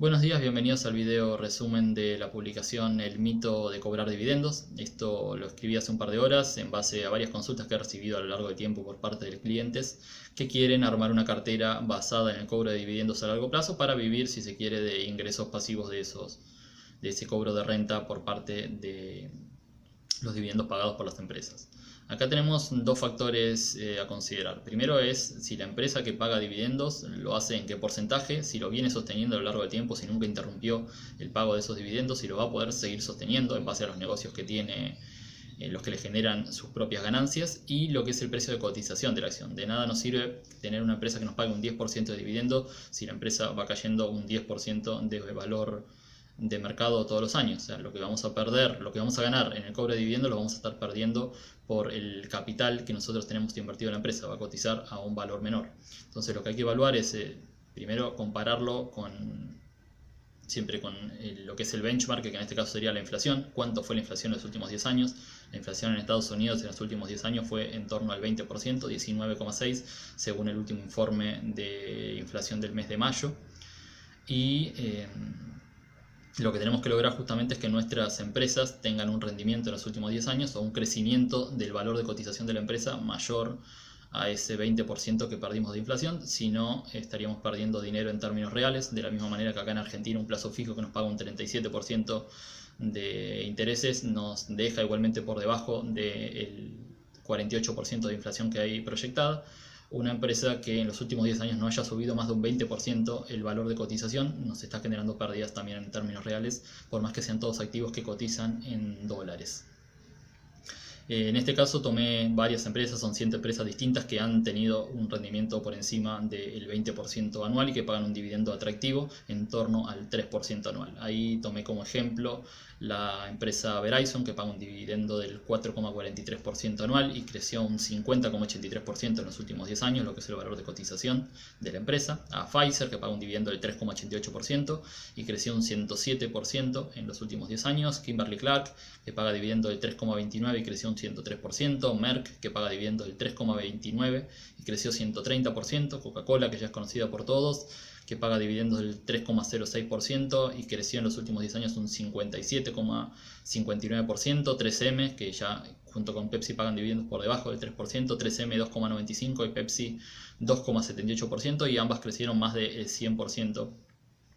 Buenos días, bienvenidos al video resumen de la publicación El mito de cobrar dividendos. Esto lo escribí hace un par de horas en base a varias consultas que he recibido a lo largo del tiempo por parte de clientes que quieren armar una cartera basada en el cobro de dividendos a largo plazo para vivir, si se quiere, de ingresos pasivos de ese cobro de renta por parte de los dividendos pagados por las empresas. Acá tenemos dos factores a considerar. Primero es si la empresa que paga dividendos lo hace en qué porcentaje, si lo viene sosteniendo a lo largo del tiempo, si nunca interrumpió el pago de esos dividendos, si lo va a poder seguir sosteniendo en base a los negocios que tiene, los que le generan sus propias ganancias, y lo que es el precio de cotización de la acción. De nada nos sirve tener una empresa que nos pague un 10% de dividendo si la empresa va cayendo un 10% de valor de mercado todos los años. O sea, lo que vamos a perder, lo que vamos a ganar en el cobro de dividendos lo vamos a estar perdiendo por el capital que nosotros tenemos invertido en la empresa. Va a cotizar a un valor menor. Entonces lo que hay que evaluar es primero compararlo siempre con lo que es el benchmark, que en este caso sería la inflación. ¿Cuánto fue la inflación en los últimos 10 años? La inflación en Estados Unidos en los últimos 10 años fue en torno al 20%, 19,6% según el último informe de inflación del mes de mayo. Y lo que tenemos que lograr justamente es que nuestras empresas tengan un rendimiento en los últimos 10 años o un crecimiento del valor de cotización de la empresa mayor a ese 20% que perdimos de inflación. Si no, estaríamos perdiendo dinero en términos reales, de la misma manera que acá en Argentina un plazo fijo que nos paga un 37% de intereses nos deja igualmente por debajo del 48% de inflación que hay proyectada. Una empresa que en los últimos 10 años no haya subido más de un 20% el valor de cotización nos está generando pérdidas también en términos reales, por más que sean todos activos que cotizan en dólares. En este caso tomé varias empresas, son 100 empresas distintas que han tenido un rendimiento por encima del 20% anual y que pagan un dividendo atractivo en torno al 3% anual. Ahí tomé como ejemplo la empresa Verizon, que paga un dividendo del 4,43% anual y creció un 50,83% en los últimos 10 años, lo que es el valor de cotización de la empresa. A Pfizer, que paga un dividendo del 3,88% y creció un 107% en los últimos 10 años. Kimberly-Clark, que paga dividendo del 3,29% y creció un 103%. Merck, que paga dividendo del 3,29% y creció 130%. Coca-Cola, que ya es conocida por todos, que paga dividendos del 3,06% y creció en los últimos 10 años un 57,59%. 3M, que ya junto con Pepsi pagan dividendos por debajo del 3%, 3M 2,95% y Pepsi 2,78%, y ambas crecieron más del 100%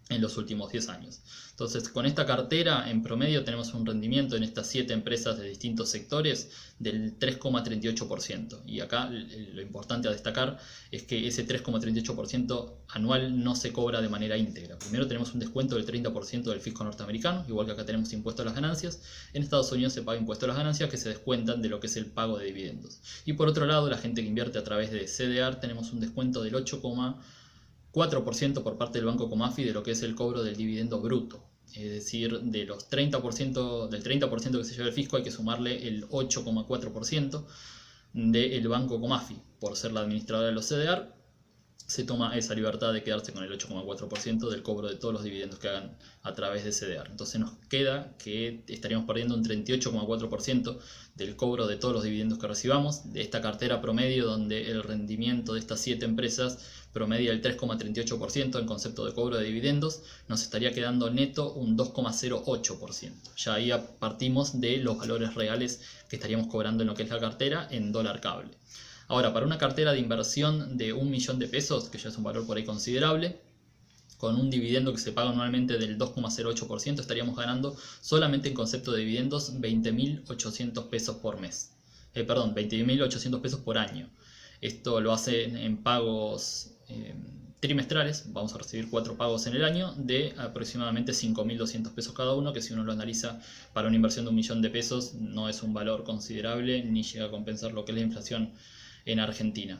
en los últimos 10 años. Entonces, con esta cartera en promedio tenemos un rendimiento en estas 7 empresas de distintos sectores del 3,38%. Y acá lo importante a destacar es que ese 3,38% anual no se cobra de manera íntegra. Primero tenemos un descuento del 30% del fisco norteamericano, igual que acá tenemos impuesto a las ganancias. En Estados Unidos se paga impuesto a las ganancias, que se descuentan de lo que es el pago de dividendos. Y por otro lado, la gente que invierte a través de CDR tenemos un descuento del 8,4% por parte del Banco Comafi de lo que es el cobro del dividendo bruto. Es decir, de los 30%, del 30% que se lleva el fisco hay que sumarle el 8,4% del Banco Comafi. Por ser la administradora de los CDR, se toma esa libertad de quedarse con el 8,4% del cobro de todos los dividendos que hagan a través de CDR. Entonces nos queda que estaríamos perdiendo un 38,4% del cobro de todos los dividendos que recibamos de esta cartera promedio, donde el rendimiento de estas 7 empresas promedia el 3,38% en concepto de cobro de dividendos. Nos estaría quedando neto un 2,08%. Ya ahí partimos de los valores reales que estaríamos cobrando en lo que es la cartera en dólar cable. Ahora, para una cartera de inversión de 1 millón de pesos, que ya es un valor por ahí considerable, con un dividendo que se paga anualmente del 2,08%, estaríamos ganando solamente en concepto de dividendos 20.800 pesos por mes. 20.800 pesos por año. Esto lo hace en pagos trimestrales. Vamos a recibir 4 pagos en el año de aproximadamente 5.200 pesos cada uno, que si uno lo analiza para una inversión de 1 millón de pesos no es un valor considerable ni llega a compensar lo que es la inflación en Argentina.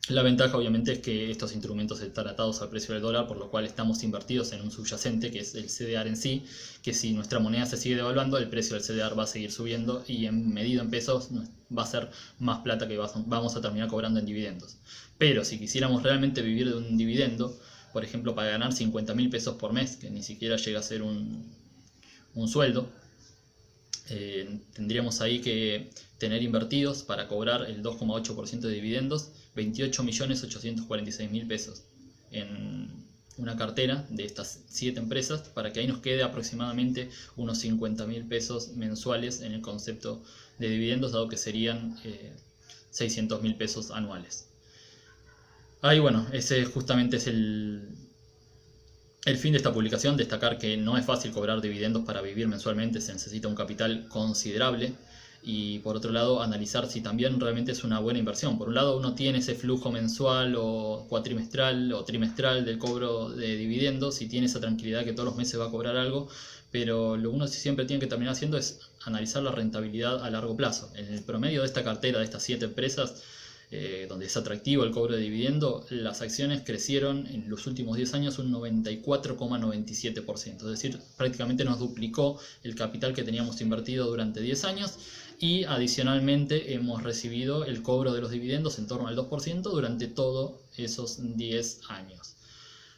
La ventaja obviamente es que estos instrumentos están atados al precio del dólar, por lo cual estamos invertidos en un subyacente que es el CDR en sí, que si nuestra moneda se sigue devaluando, el precio del CDR va a seguir subiendo y medido en pesos va a ser más plata que vamos a terminar cobrando en dividendos. Pero si quisiéramos realmente vivir de un dividendo, por ejemplo para ganar 50.000 pesos por mes, que ni siquiera llega a ser un sueldo, tendríamos ahí que tener invertidos para cobrar el 2,8% de dividendos 28.846.000 pesos en una cartera de estas 7 empresas para que ahí nos quede aproximadamente unos 50.000 pesos mensuales en el concepto de dividendos, dado que serían 600.000 pesos anuales. Ahí bueno, ese justamente es el fin de esta publicación, destacar que no es fácil cobrar dividendos para vivir mensualmente, se necesita un capital considerable. Y por otro lado, analizar si también realmente es una buena inversión. Por un lado, uno tiene ese flujo mensual o cuatrimestral o trimestral del cobro de dividendos y tiene esa tranquilidad que todos los meses va a cobrar algo, pero lo uno siempre tiene que terminar haciendo es analizar la rentabilidad a largo plazo. En el promedio de esta cartera, de estas 7 empresas, donde es atractivo el cobro de dividendo, las acciones crecieron en los últimos 10 años un 94,97%, es decir, prácticamente nos duplicó el capital que teníamos invertido durante 10 años y adicionalmente hemos recibido el cobro de los dividendos en torno al 2% durante todos esos 10 años.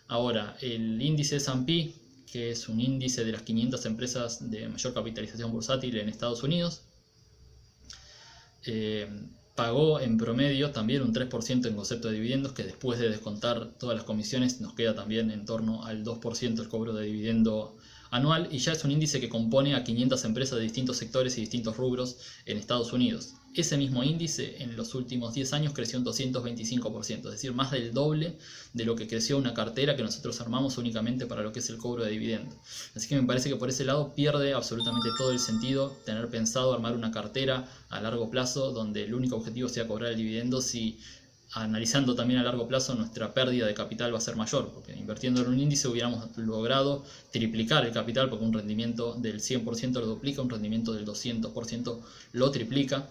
Ahora, el índice S&P, que es un índice de las 500 empresas de mayor capitalización bursátil en Estados Unidos, pagó en promedio también un 3% en concepto de dividendos, que después de descontar todas las comisiones nos queda también en torno al 2% el cobro de dividendo anual, y ya es un índice que compone a 500 empresas de distintos sectores y distintos rubros en Estados Unidos. Ese mismo índice en los últimos 10 años creció un 225%, es decir, más del doble de lo que creció una cartera que nosotros armamos únicamente para lo que es el cobro de dividendo. Así que me parece que por ese lado pierde absolutamente todo el sentido tener pensado armar una cartera a largo plazo donde el único objetivo sea cobrar el dividendo, si analizando también a largo plazo nuestra pérdida de capital va a ser mayor, porque invirtiendo en un índice hubiéramos logrado triplicar el capital, porque un rendimiento del 100% lo duplica, un rendimiento del 200% lo triplica.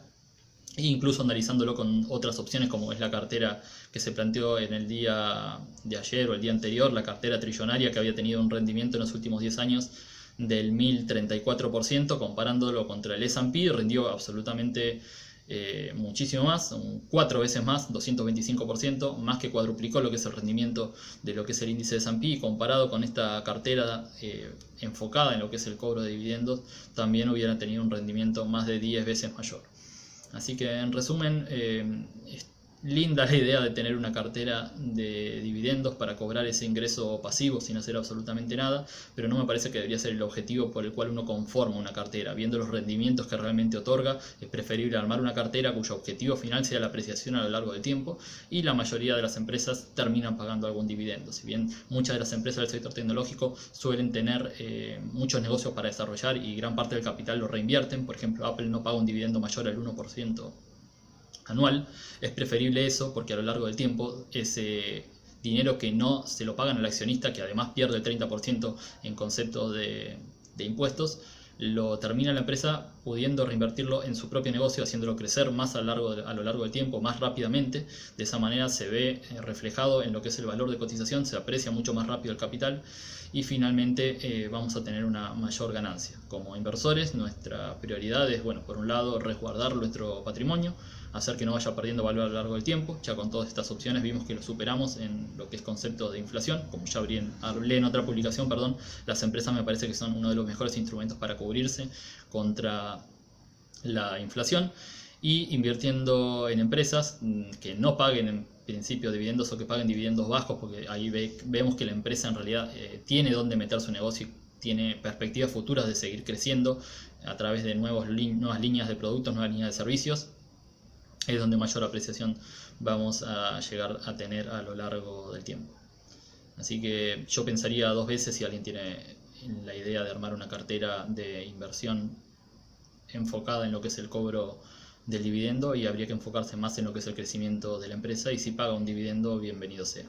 E incluso analizándolo con otras opciones, como es la cartera que se planteó en el día de ayer o el día anterior, la cartera trillonaria, que había tenido un rendimiento en los últimos 10 años del 1034%, comparándolo contra el S&P, rindió absolutamente muchísimo más, 4 veces más, 225%, más que cuadruplicó lo que es el rendimiento de lo que es el índice de S&P, y comparado con esta cartera enfocada en lo que es el cobro de dividendos, también hubiera tenido un rendimiento más de 10 veces mayor. Así que en resumen, es linda la idea de tener una cartera de dividendos para cobrar ese ingreso pasivo sin hacer absolutamente nada, pero no me parece que debería ser el objetivo por el cual uno conforma una cartera. Viendo los rendimientos que realmente otorga, es preferible armar una cartera cuyo objetivo final sea la apreciación a lo largo del tiempo, y la mayoría de las empresas terminan pagando algún dividendo. Si bien muchas de las empresas del sector tecnológico suelen tener muchos negocios para desarrollar y gran parte del capital lo reinvierten, por ejemplo Apple no paga un dividendo mayor al 1% anual, es preferible eso porque a lo largo del tiempo ese dinero que no se lo pagan al accionista, que además pierde el 30% en concepto de impuestos, lo termina la empresa pudiendo reinvertirlo en su propio negocio, haciéndolo crecer más a lo largo del tiempo, más rápidamente. De esa manera se ve reflejado en lo que es el valor de cotización, se aprecia mucho más rápido el capital y finalmente vamos a tener una mayor ganancia. Como inversores, nuestra prioridad es, bueno, por un lado, resguardar nuestro patrimonio, hacer que no vaya perdiendo valor a lo largo del tiempo. Ya con todas estas opciones vimos que lo superamos en lo que es concepto de inflación. Como ya hablé en otra publicación, las empresas me parece que son uno de los mejores instrumentos para cubrirse contra la inflación, y invirtiendo en empresas que no paguen en principio dividendos o que paguen dividendos bajos, porque ahí vemos que la empresa en realidad tiene donde meter su negocio y tiene perspectivas futuras de seguir creciendo a través de nuevas líneas de productos, nuevas líneas de servicios. Es donde mayor apreciación vamos a llegar a tener a lo largo del tiempo. Así que yo pensaría 2 veces si alguien tiene la idea de armar una cartera de inversión enfocada en lo que es el cobro del dividendo, y habría que enfocarse más en lo que es el crecimiento de la empresa, y si paga un dividendo, bienvenido sea.